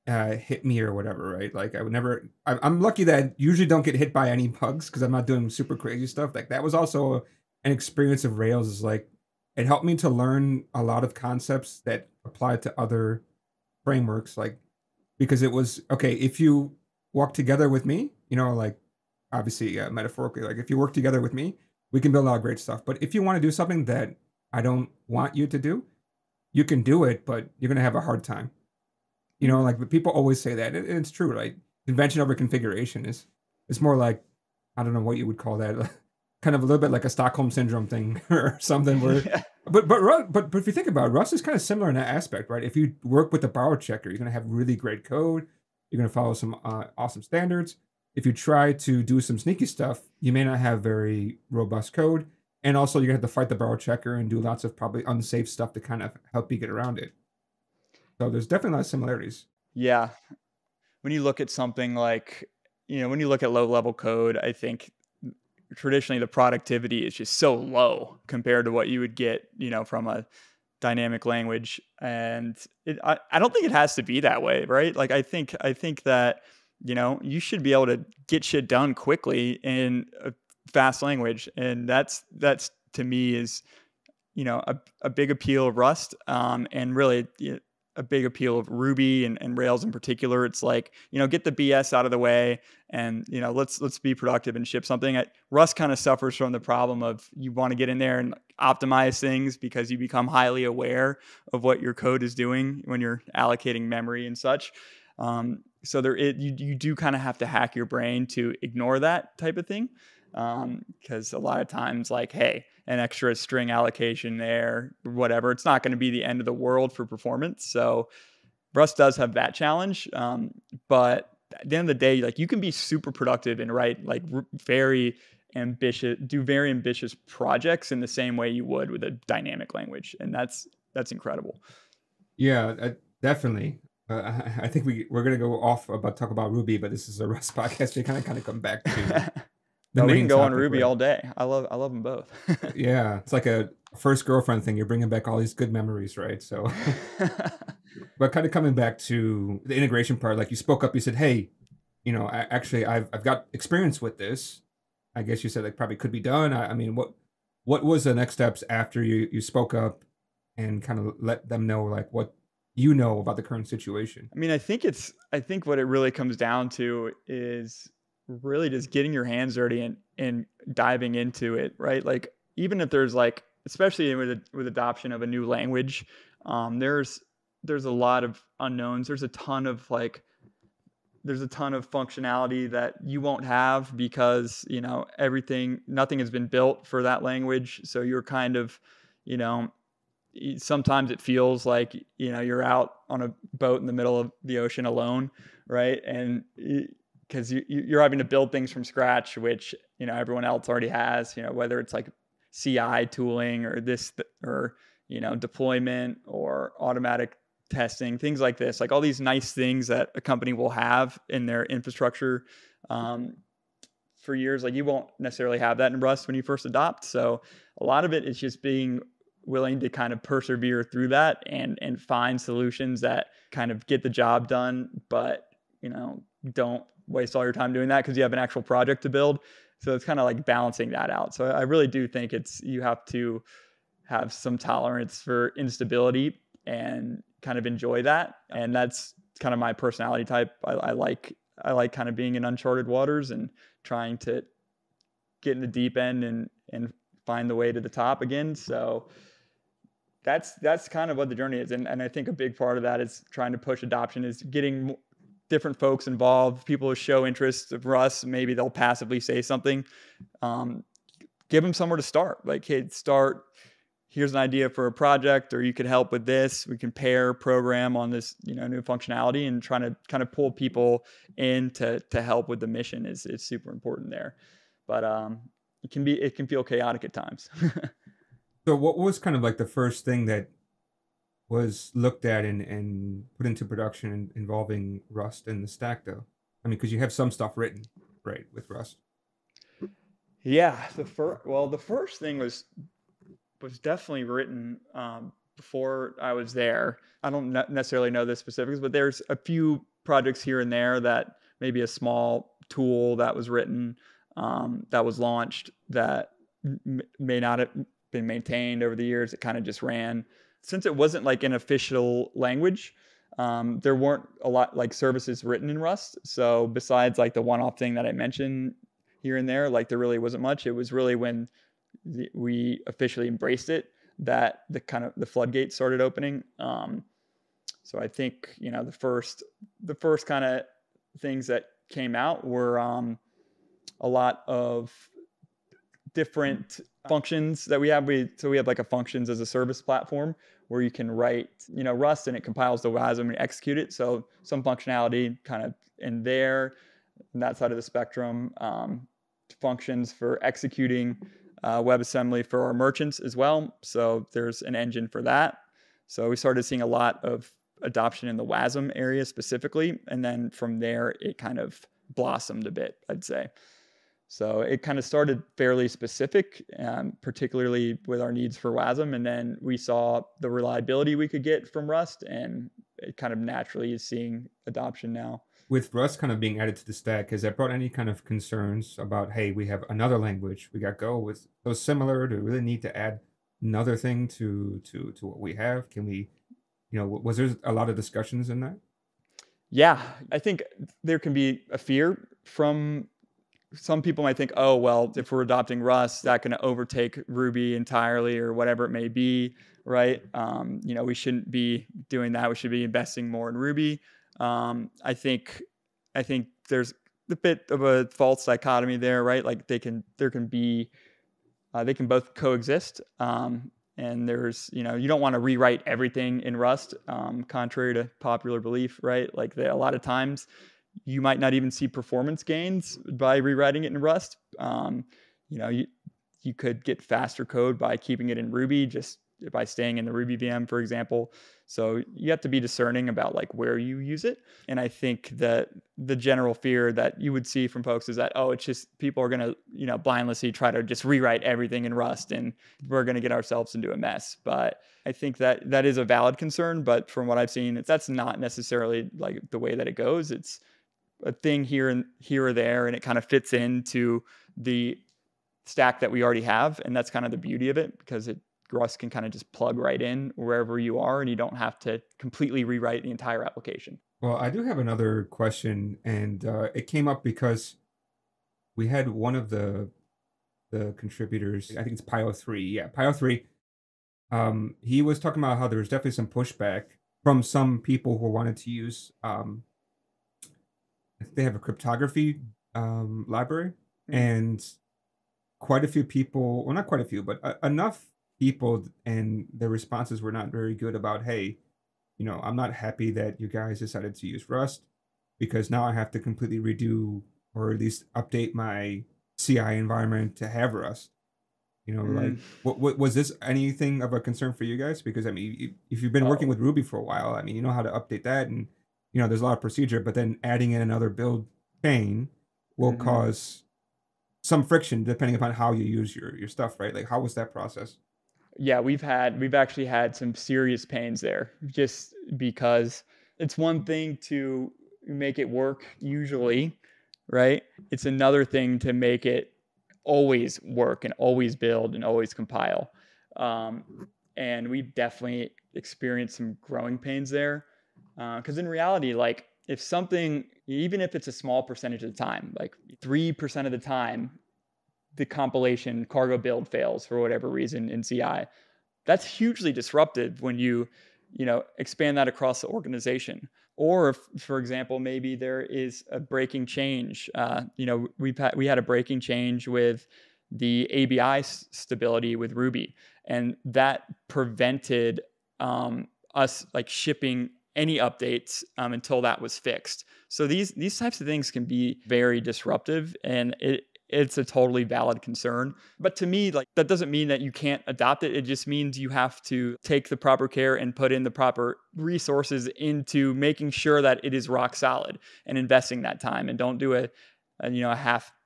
Speaker 1: hit me or whatever, right? Like I would never. I'm lucky that I usually don't get hit by any bugs because I'm not doing super crazy stuff. Like that was also an experience of Rails. Is like it helped me to learn a lot of concepts that apply to other frameworks. Like because it was okay if you walk together with me, like obviously metaphorically, like if you work together with me, we can build a lot of great stuff. But if you want to do something that I don't want you to do, you can do it, but you're gonna have a hard time. Like people always say that, and it's true, right? Convention over configuration is it's more like I don't know what you would call that, kind of a little bit like a Stockholm syndrome thing or something. Where,
Speaker 2: Yeah.
Speaker 1: but if you think about it, Rust is kind of similar in that aspect, right? If you work with the borrow checker, you're gonna have really great code. You're gonna follow some awesome standards. If you try to do some sneaky stuff, you may not have very robust code, and also you're gonna have to fight the borrow checker and do lots of probably unsafe stuff to kind of help you get around it. So there's definitely a lot of similarities.
Speaker 2: Yeah. When you look at something like, when you look at low level code, I think traditionally the productivity is just so low compared to what you would get, from a dynamic language. And I don't think it has to be that way, right? Like I think that, you should be able to get shit done quickly in a fast language. And that's to me is, a big appeal of Rust, and really a big appeal of Ruby and Rails in particular. It's like, get the BS out of the way, and let's be productive and ship something. Rust kind of suffers from the problem of you want to get in there and optimize things because you become highly aware of what your code is doing when you're allocating memory and such. So you do kind of have to hack your brain to ignore that type of thing, because a lot of times, like, hey, an extra string allocation there, whatever, it's not going to be the end of the world for performance. So Rust does have that challenge, but at the end of the day, like, you can be super productive and write like very ambitious projects in the same way you would with a dynamic language, and that's incredible.
Speaker 1: Yeah, definitely. I think we're gonna go off about talk about Ruby, but this is a Rust podcast. We kind of come back to the
Speaker 2: No, we can
Speaker 1: main
Speaker 2: go on
Speaker 1: topic,
Speaker 2: Ruby
Speaker 1: right?
Speaker 2: all day. I love them both.
Speaker 1: Yeah, it's like a first girlfriend thing. You're bringing back all these good memories, right? So, but kind of coming back to the integration part, like you spoke up, you said, "Hey, actually, I've got experience with this." I guess you said like probably could be done. I mean, what was the next steps after you spoke up and kind of let them know like what you know about the current situation?
Speaker 2: I mean, I think what it really comes down to is really just getting your hands dirty and diving into it, right? Like, even if there's like, especially with adoption of a new language, there's a lot of unknowns. There's a ton of functionality that you won't have because, nothing has been built for that language. So you're kind of, you know, sometimes it feels like, you're out on a boat in the middle of the ocean alone, right? And because you're having to build things from scratch, which, everyone else already has, whether it's like CI tooling or this, or, deployment or automatic testing, things like this, like all these nice things that a company will have in their infrastructure, for years. Like, you won't necessarily have that in Rust when you first adopt. So a lot of it is just being willing to kind of persevere through that and find solutions that kind of get the job done, but, don't waste all your time doing that because you have an actual project to build. So it's kind of like balancing that out. So I really do think you have to have some tolerance for instability and kind of enjoy that. And that's kind of my personality type. I like kind of being in uncharted waters and trying to get in the deep end and find the way to the top again. So that's kind of what the journey is. And I think a big part of that is trying to push adoption, is getting different folks involved, people who show interest of Rust. Maybe they'll passively say something. Give them somewhere to start. Like, hey, start here's an idea for a project, or you could help with this. We can pair program on this, new functionality, and trying to kind of pull people in to help with the mission is super important there. But it can feel chaotic at times.
Speaker 1: So what was kind of like the first thing that was looked at and put into production involving Rust and the stack, though? I mean, because you have some stuff written, right, with Rust.
Speaker 2: Yeah, the first thing was definitely written before I was there. I don't necessarily know the specifics, but there's a few projects here and there that maybe a small tool that was written, that was launched, that may not have been maintained over the years. It kind of just ran. Since it wasn't like an official language, there weren't a lot like services written in Rust. So besides like the one-off thing that I mentioned here and there, like there really wasn't much. It was really when we officially embraced it that the floodgates started opening. So I think the first kind of things that came out were a lot of different functions that we have. So we have like a functions as a service platform where you can write Rust, and it compiles the WASM and execute it. So some functionality kind of in there, on that side of the spectrum. Functions for executing WebAssembly for our merchants as well. So there's an engine for that. So we started seeing a lot of adoption in the WASM area specifically. And then from there, it kind of blossomed a bit, I'd say. So it kind of started fairly specific, particularly with our needs for WASM. And then we saw the reliability we could get from Rust, and it kind of naturally is seeing adoption now.
Speaker 1: With Rust kind of being added to the stack, has that brought any kind of concerns about, hey, we have another language, we got Go, with those similar, do we really need to add another thing to what we have? Can we, was there a lot of discussions in that?
Speaker 2: Yeah, I think there can be a fear from some people. Might think, oh, well, if we're adopting Rust, that's going to overtake Ruby entirely, or whatever it may be, right? We shouldn't be doing that. We should be investing more in Ruby. I think there's a bit of a false dichotomy there, right? Like they can both coexist. And there's, you don't want to rewrite everything in Rust, contrary to popular belief, right? Like a lot of times you might not even see performance gains by rewriting it in Rust. You could get faster code by keeping it in Ruby, just by staying in the Ruby VM, for example. So you have to be discerning about like where you use it. And I think that the general fear that you would see from folks is that, oh, it's just people are going to, blindlessly try to just rewrite everything in Rust, and we're going to get ourselves into a mess. But I think that is a valid concern. But from what I've seen, that's not necessarily like the way that it goes. It's a thing here or there, and it kind of fits into the stack that we already have. And that's kind of the beauty of it, because Rust can kind of just plug right in wherever you are, and you don't have to completely rewrite the entire application.
Speaker 1: Well, I do have another question, and it came up because we had one of the contributors, I think it's Pio3. Yeah, Pio3. He was talking about how there was definitely some pushback from some people who wanted to use, I think they have a cryptography library, and quite a few people, well, not quite a few, but enough people, and their responses were not very good about, hey, I'm not happy that you guys decided to use Rust, because now I have to completely redo, or at least update my CI environment to have Rust. Like, what was this anything of a concern for you guys? Because I mean, if you've been working with Ruby for a while, I mean, you know how to update that, and there's a lot of procedure, but then adding in another build chain will cause some friction depending upon how you use your stuff, right? Like, how was that process?
Speaker 2: Yeah, we've actually had some serious pains there, just because it's one thing to make it work usually, right? It's another thing to make it always work and always build and always compile. And we've definitely experienced some growing pains there. Because in reality, like if something, even if it's a small percentage of the time, like 3% of the time, the compilation cargo build fails for whatever reason in CI, that's hugely disruptive when you expand that across the organization. Or if, for example, maybe there is a breaking change. We had a breaking change with the ABI stability with Ruby, and that prevented us like shipping any updates until that was fixed. So these types of things can be very disruptive, and it's a totally valid concern. But to me, like, that doesn't mean that you can't adopt it. It just means you have to take the proper care and put in the proper resources into making sure that it is rock solid and investing that time, and don't do a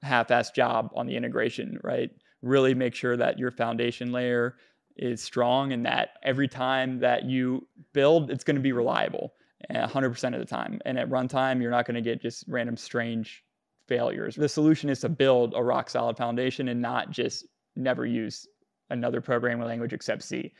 Speaker 2: half-ass job on the integration, right? Really make sure that your foundation layer is strong, and that every time that you build, it's going to be reliable 100% of the time. And at runtime, you're not going to get just random strange failures. The solution is to build a rock solid foundation and not just never use another programming language except C.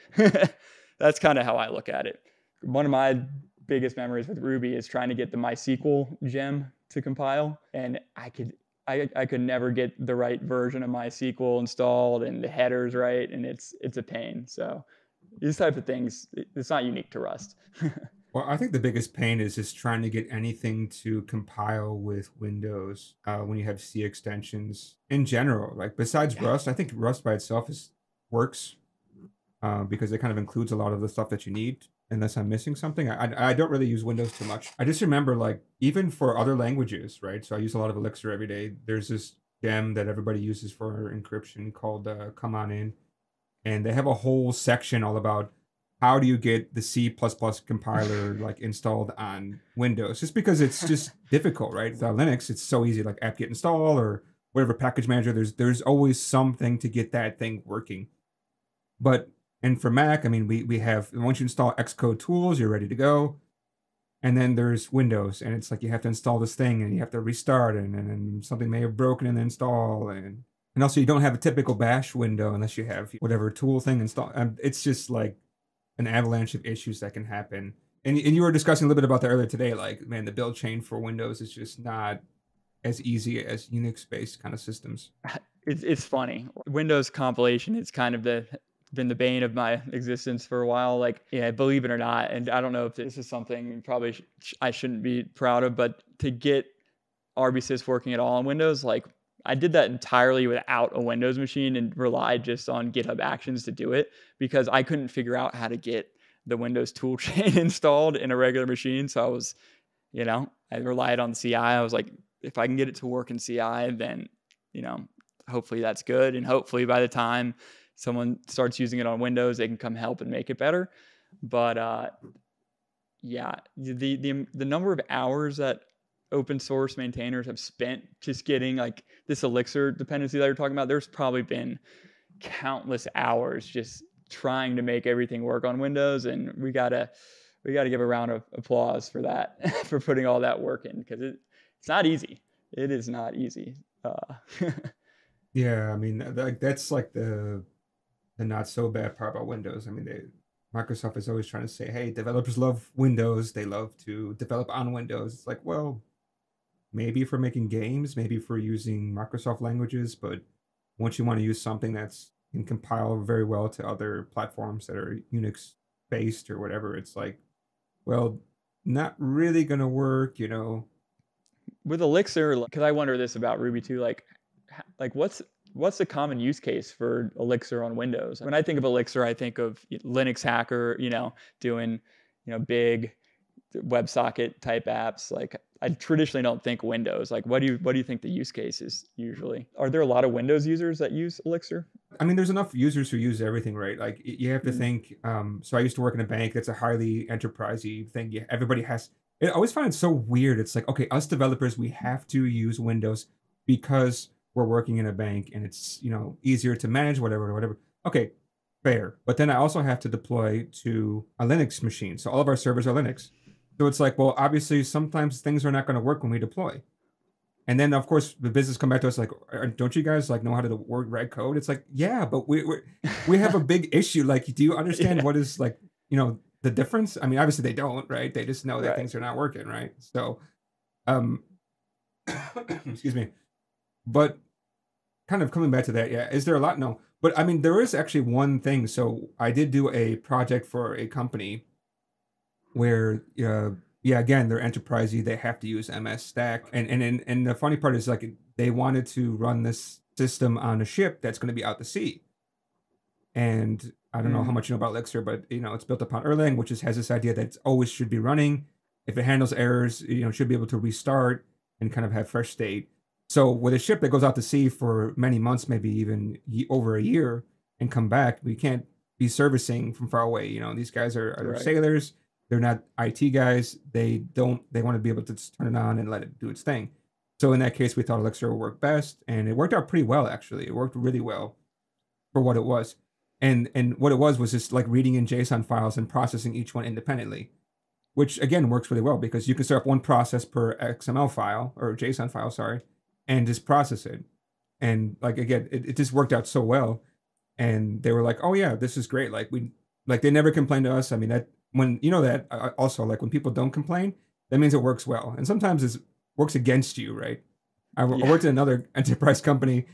Speaker 2: That's kind of how I look at it. One of my biggest memories with Ruby is trying to get the MySQL gem to compile, and I could never get the right version of MySQL installed and the headers right, and it's a pain. So these type of things, it's not unique to Rust.
Speaker 1: Well, I think the biggest pain is just trying to get anything to compile with Windows when you have C extensions in general. Like besides Rust, I think Rust by itself works because it kind of includes a lot of the stuff that you need. Unless I'm missing something, I don't really use Windows too much. I just remember, like, even for other languages, right? So I use a lot of Elixir every day. There's this gem that everybody uses for encryption called Come On In, and they have a whole section all about how do you get the C++ compiler like installed on Windows, just because it's just difficult, right? With Linux, it's so easy, like apt-get install or whatever package manager. There's always something to get that thing working. And for Mac, I mean, we have, once you install Xcode tools, you're ready to go. And then there's Windows, and it's like you have to install this thing, and you have to restart, and then something may have broken in the install, and also you don't have a typical bash window unless you have whatever tool thing installed. It's just like an avalanche of issues that can happen. And you were discussing a little bit about that earlier today. Like, man, the build chain for Windows is just not as easy as Unix-based kind of systems.
Speaker 2: It's funny. Windows compilation is kind of been the bane of my existence for a while. Like, yeah, believe it or not, and I don't know if this is something probably I shouldn't be proud of, but to get rb-sys working at all on Windows, like, I did that entirely without a Windows machine and relied just on GitHub Actions to do it, because I couldn't figure out how to get the Windows toolchain installed in a regular machine. So I was, I relied on CI. I was like, if I can get it to work in CI, then, hopefully that's good. And hopefully by the time someone starts using it on Windows, they can come help and make it better. But yeah, the number of hours that open source maintainers have spent just getting like this Elixir dependency that you're talking about, there's probably been countless hours just trying to make everything work on Windows, and we gotta give a round of applause for that, for putting all that work in, because it's not easy. It is not easy.
Speaker 1: Yeah, I mean, that's like the not so bad part about Windows. I mean, Microsoft is always trying to say, hey, developers love Windows. They love to develop on Windows. It's like, well, maybe for making games, maybe for using Microsoft languages, but once you want to use something that's can compile very well to other platforms that are Unix based or whatever, it's like, well, not really gonna work,
Speaker 2: With Elixir, because I wonder this about Ruby too, like what's the common use case for Elixir on Windows? When I think of Elixir, I think of Linux hacker, doing, big WebSocket type apps. Like, I traditionally don't think Windows. Like, what do you think the use case is usually? Are there a lot of Windows users that use Elixir?
Speaker 1: I mean, there's enough users who use everything, right? Like, you have to think. So I used to work in a bank that's a highly enterprisey thing. Yeah, everybody has. I always find it so weird. It's like, okay, us developers, we have to use Windows because we're working in a bank and it's easier to manage, whatever. Okay, fair. But then I also have to deploy to a Linux machine, so all of our servers are Linux. So it's like, well, obviously sometimes things are not going to work when we deploy. And then of course the business come back to us like, don't you guys like know how to write code? It's like, yeah, but we have a big issue. Like, do you understand what is like, the difference? I mean, obviously they don't, right? They just know that
Speaker 2: Right.
Speaker 1: things are not working, right? So, excuse me. But kind of coming back to that, yeah, is there a lot? No. But I mean, there is actually one thing. So I did do a project for a company where, yeah, again, they're enterprisey. They have to use MS Stack. And the funny part is, like, they wanted to run this system on a ship that's going to be out to sea. And I don't know how much you know about Elixir, but it's built upon Erlang, which has this idea that it always should be running. If it handles errors, it should be able to restart and kind of have fresh state. So with a ship that goes out to sea for many months, maybe even over a year, and come back, we can't be servicing from far away. These guys are
Speaker 2: Right.
Speaker 1: sailors. They're not IT guys. They want to be able to just turn it on and let it do its thing. So in that case, we thought Elixir would work best, and it worked out pretty well. Actually, it worked really well for what it was. And what it was just like reading in JSON files and processing each one independently, which again works really well because you can set up one process per XML file or JSON file, sorry, and just process it. And like again, it just worked out so well. And they were like, "Oh yeah, this is great." Like they never complained to us. I mean, that when that also like when people don't complain, that means it works well. And sometimes it works against you, right? I worked in another enterprise company,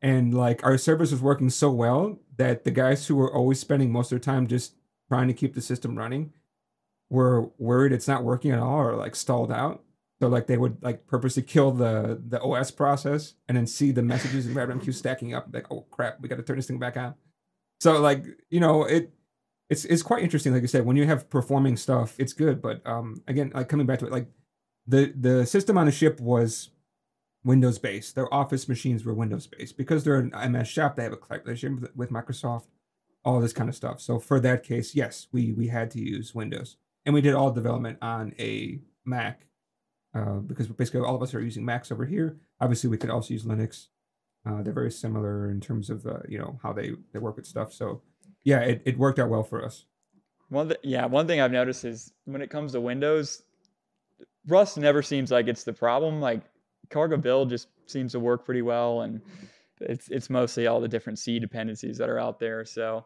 Speaker 1: and like our service was working so well that the guys who were always spending most of their time just trying to keep the system running were worried it's not working at all or like stalled out. So like they would like purposely kill the OS process and then see the messages in RabbitMQ stacking up, like, oh crap, we got to turn this thing back on. So like it's quite interesting. Like I said, when you have performing stuff, it's good. But again, like coming back to it, like the system on the ship was Windows based. Their Office machines were Windows based because they're an MS shop. They have a collaboration with Microsoft, all this kind of stuff. So for that case, yes, we had to use Windows, and we did all development on a Mac because basically all of us are using Macs over here. Obviously, we could also use Linux. They're very similar in terms of how they work with stuff. So yeah, it worked out well for us.
Speaker 2: One thing I've noticed is when it comes to Windows, Rust never seems like it's the problem. Like cargo build just seems to work pretty well, and it's mostly all the different C dependencies that are out there. So,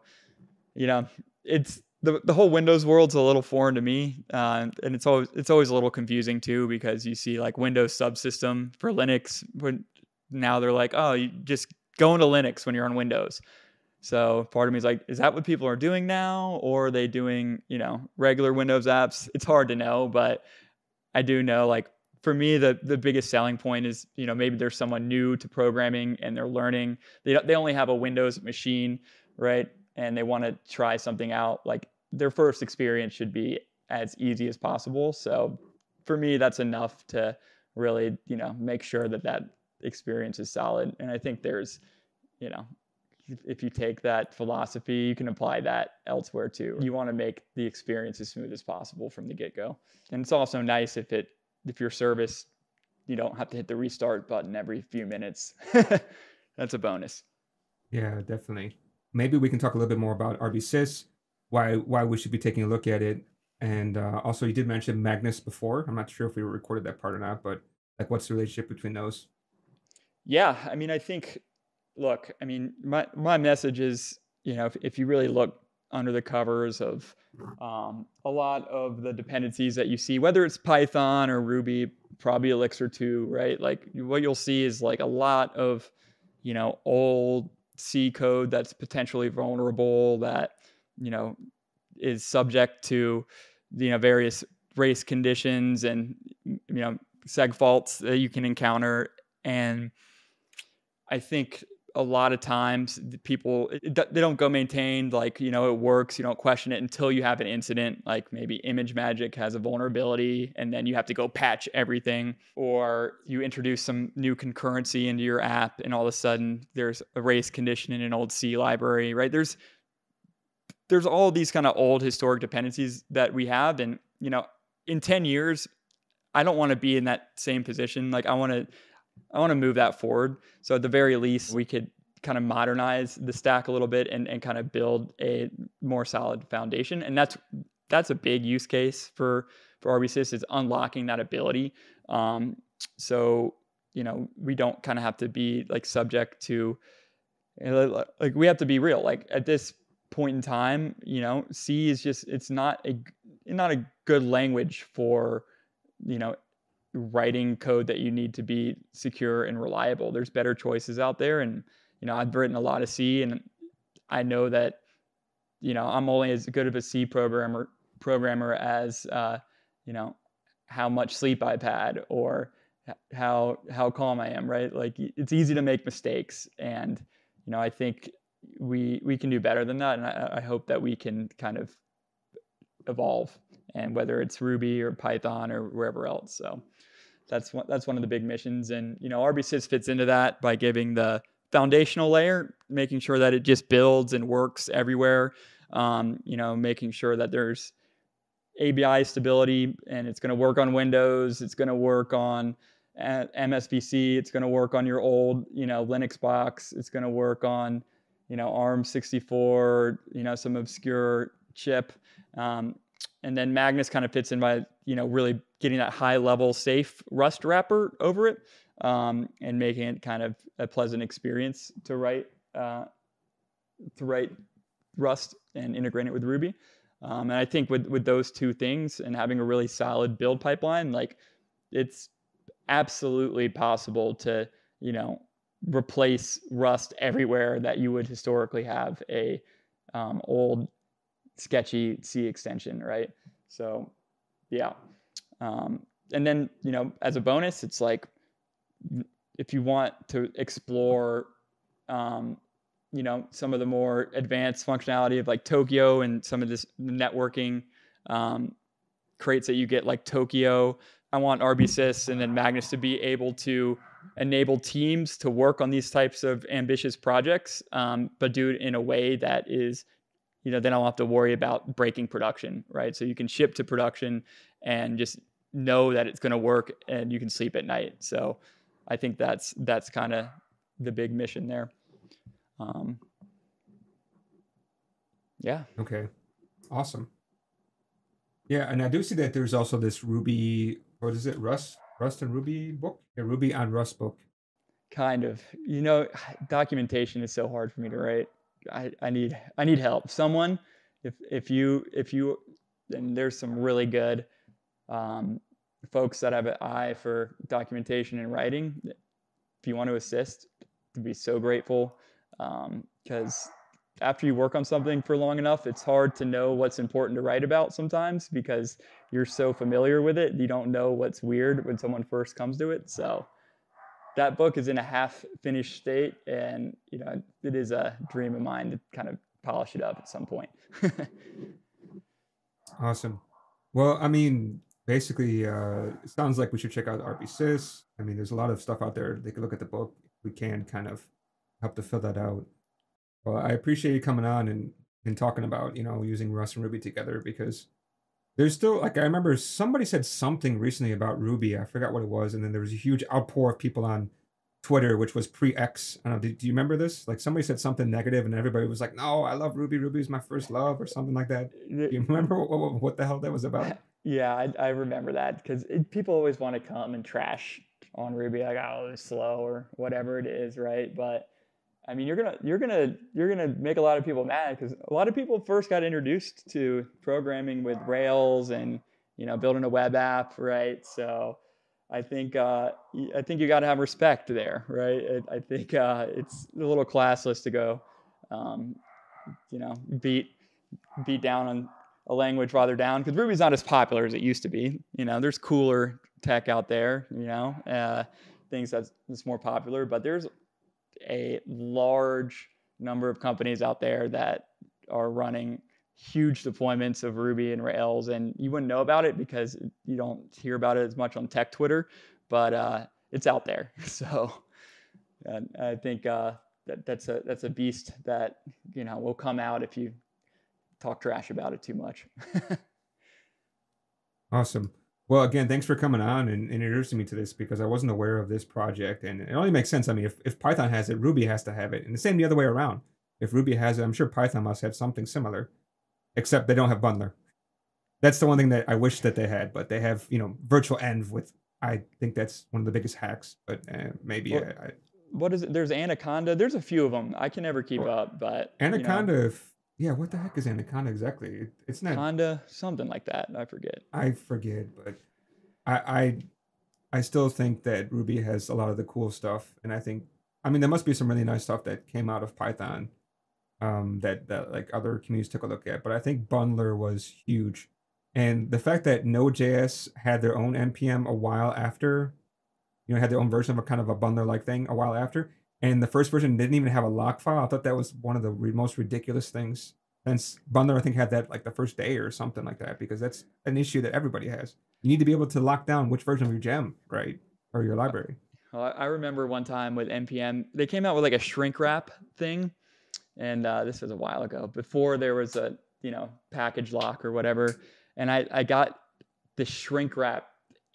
Speaker 2: it's the whole Windows world's a little foreign to me, and it's always a little confusing too because you see like Windows subsystem for Linux. When now they're like, oh, you just go into Linux when you're on Windows. So part of me is like, is that what people are doing now, or are they doing regular Windows apps? It's hard to know, but I do know, like, for me, the biggest selling point is, maybe there's someone new to programming and they're learning. They only have a Windows machine, right? And they want to try something out. Like their first experience should be as easy as possible. So for me, that's enough to really, make sure that experience is solid. And I think there's, you know, if you take that philosophy, you can apply that elsewhere too. You want to make the experience as smooth as possible from the get-go. And it's also nice if your service, you don't have to hit the restart button every few minutes. That's a bonus.
Speaker 1: Yeah, definitely. Maybe we can talk a little bit more about rb-sys, why we should be taking a look at it, and also you did mention Magnus before. I'm not sure if we recorded that part or not, but like, what's the relationship between those?
Speaker 2: Yeah, I mean, I think, look, I mean, my message is, if you really look under the covers of a lot of the dependencies that you see, whether it's Python or Ruby, probably Elixir too, right? Like what you'll see is like a lot of, old C code that's potentially vulnerable, that, is subject to, various race conditions and, seg faults that you can encounter. And I think a lot of times people, they don't go maintained, like, it works. You don't question it until you have an incident, like maybe ImageMagick has a vulnerability and then you have to go patch everything, or you introduce some new concurrency into your app and all of a sudden there's a race condition in an old C library, right? There's all these kind of old historic dependencies that we have. And, in 10 years, I don't want to be in that same position. Like I want to move that forward. So at the very least, we could kind of modernize the stack a little bit and kind of build a more solid foundation. And that's a big use case for rb-sys, is unlocking that ability. So, we don't kind of have to be like subject to, like, we have to be real. Like at this point in time, C is just, it's not a good language for, writing code that you need to be secure and reliable. There's better choices out there. And, I've written a lot of C, and I know that, I'm only as good of a C programmer as, how much sleep I've had, or how calm I am, right? Like it's easy to make mistakes. And, I think we can do better than that, and I hope that we can kind of evolve, and whether it's Ruby or Python or wherever else. So that's one of the big missions, and rb-sys fits into that by giving the foundational layer, making sure that it just builds and works everywhere. Making sure that there's ABI stability, and it's going to work on Windows. It's going to work on MSVC. It's going to work on your old, Linux box. It's going to work on, ARM64, some obscure chip. And then Magnus kind of fits in by, really getting that high level safe Rust wrapper over it, and making it kind of a pleasant experience to write Rust and integrate it with Ruby. And I think with those two things and having a really solid build pipeline, like, it's absolutely possible to, replace Rust everywhere that you would historically have a old sketchy C extension, right? So yeah. And then, as a bonus, it's like, if you want to explore, some of the more advanced functionality of like Tokyo and some of this networking crates that you get, like Tokyo, I want rb-sys and then Magnus to be able to enable teams to work on these types of ambitious projects, but do it in a way that is, they don't have to worry about breaking production, right? So you can ship to production and just know that it's going to work, and you can sleep at night. So I think that's kind of the big mission there. Yeah.
Speaker 1: Okay. Awesome. Yeah, and I do see that there's also this Ruby, what is it, Rust and Ruby book? Yeah, Ruby on Rust book.
Speaker 2: Kind of. Documentation is so hard for me to write. I need help. Someone, if you, and there's some really good folks that have an eye for documentation and writing. If you want to assist, I'd be so grateful. Because after you work on something for long enough, it's hard to know what's important to write about sometimes, because you're so familiar with it. You don't know what's weird when someone first comes to it. So that book is in a half-finished state, and it is a dream of mine to kind of polish it up at some point.
Speaker 1: Awesome. Well, I mean, basically, it sounds like we should check out rb-sys. I mean, there's a lot of stuff out there. They could look at the book. We can kind of help to fill that out. Well, I appreciate you coming on and talking about, using Rust and Ruby together, because there's still, like, I remember somebody said something recently about Ruby. I forgot what it was. And then there was a huge outpour of people on Twitter, which was pre-X. I don't know. Do you remember this? Like, somebody said something negative and everybody was like, no, I love Ruby. Ruby's my first love, or something like that. Do you remember what the hell that was about?
Speaker 2: Yeah, I remember that, because people always want to come and trash on Ruby, like, oh, it's slow or whatever it is, right? But I mean, you're gonna make a lot of people mad, because a lot of people first got introduced to programming with Rails and building a web app, right? So I think you got to have respect there, right? I think it's a little classless to go, beat down on a language rather down, because Ruby's not as popular as it used to be. There's cooler tech out there, things that's more popular, but there's a large number of companies out there that are running huge deployments of Ruby and Rails, and you wouldn't know about it because you don't hear about it as much on tech Twitter, but it's out there. So I think that's a beast that will come out if you talk trash about it too much.
Speaker 1: Awesome. Well, again, thanks for coming on and introducing me to this, because I wasn't aware of this project, and it only makes sense. I mean, if Python has it, Ruby has to have it, and the same the other way around. If Ruby has it, I'm sure Python must have something similar, except they don't have Bundler. That's the one thing that I wish that they had, but they have, virtual env with. I think that's one of the biggest hacks, but maybe
Speaker 2: what is it? There's Anaconda. There's a few of them. I can never keep up, but
Speaker 1: Anaconda. Yeah, what the heck is Anaconda exactly? It's not
Speaker 2: Anaconda, something like that. I forget,
Speaker 1: but I still think that Ruby has a lot of the cool stuff, and I mean, there must be some really nice stuff that came out of Python, that like other communities took a look at. But I think Bundler was huge, and the fact that Node.js had their own npm a while after, had their own version of a kind of a Bundler like thing a while after, and the first version didn't even have a lock file. I thought that was one of the most ridiculous things. Since Bundler, I think, had that like the first day or something like that, because that's an issue that everybody has. You need to be able to lock down which version of your gem, right, or your library.
Speaker 2: I remember one time with npm, they came out with like a shrink wrap thing, and this was a while ago, before there was a package lock or whatever, and I got the shrink wrap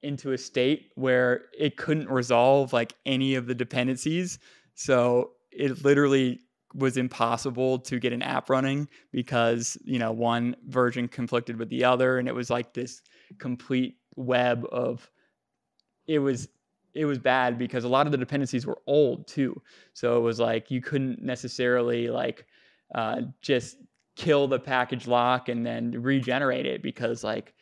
Speaker 2: into a state where it couldn't resolve like any of the dependencies. So it literally was impossible to get an app running because, one version conflicted with the other. And it was like this complete web of, it was bad because a lot of the dependencies were old too. So it was like you couldn't necessarily like just kill the package lock and then regenerate it, because like,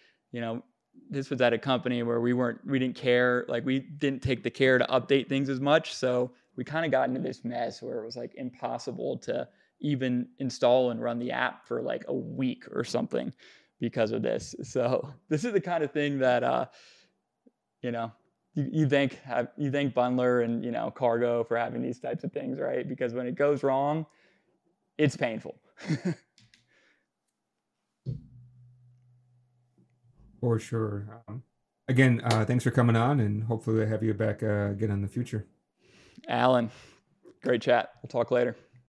Speaker 2: this was at a company where we didn't care, like we didn't take the care to update things as much. So we kind of got into this mess where it was like impossible to even install and run the app for like a week or something because of this. So this is the kind of thing that, you know, you thank Bundler and Cargo for having these types of things, right? Because when it goes wrong, it's painful.
Speaker 1: For sure. Again, thanks for coming on, and hopefully we'll have you back again in the future.
Speaker 2: Alan, great chat. We'll talk later.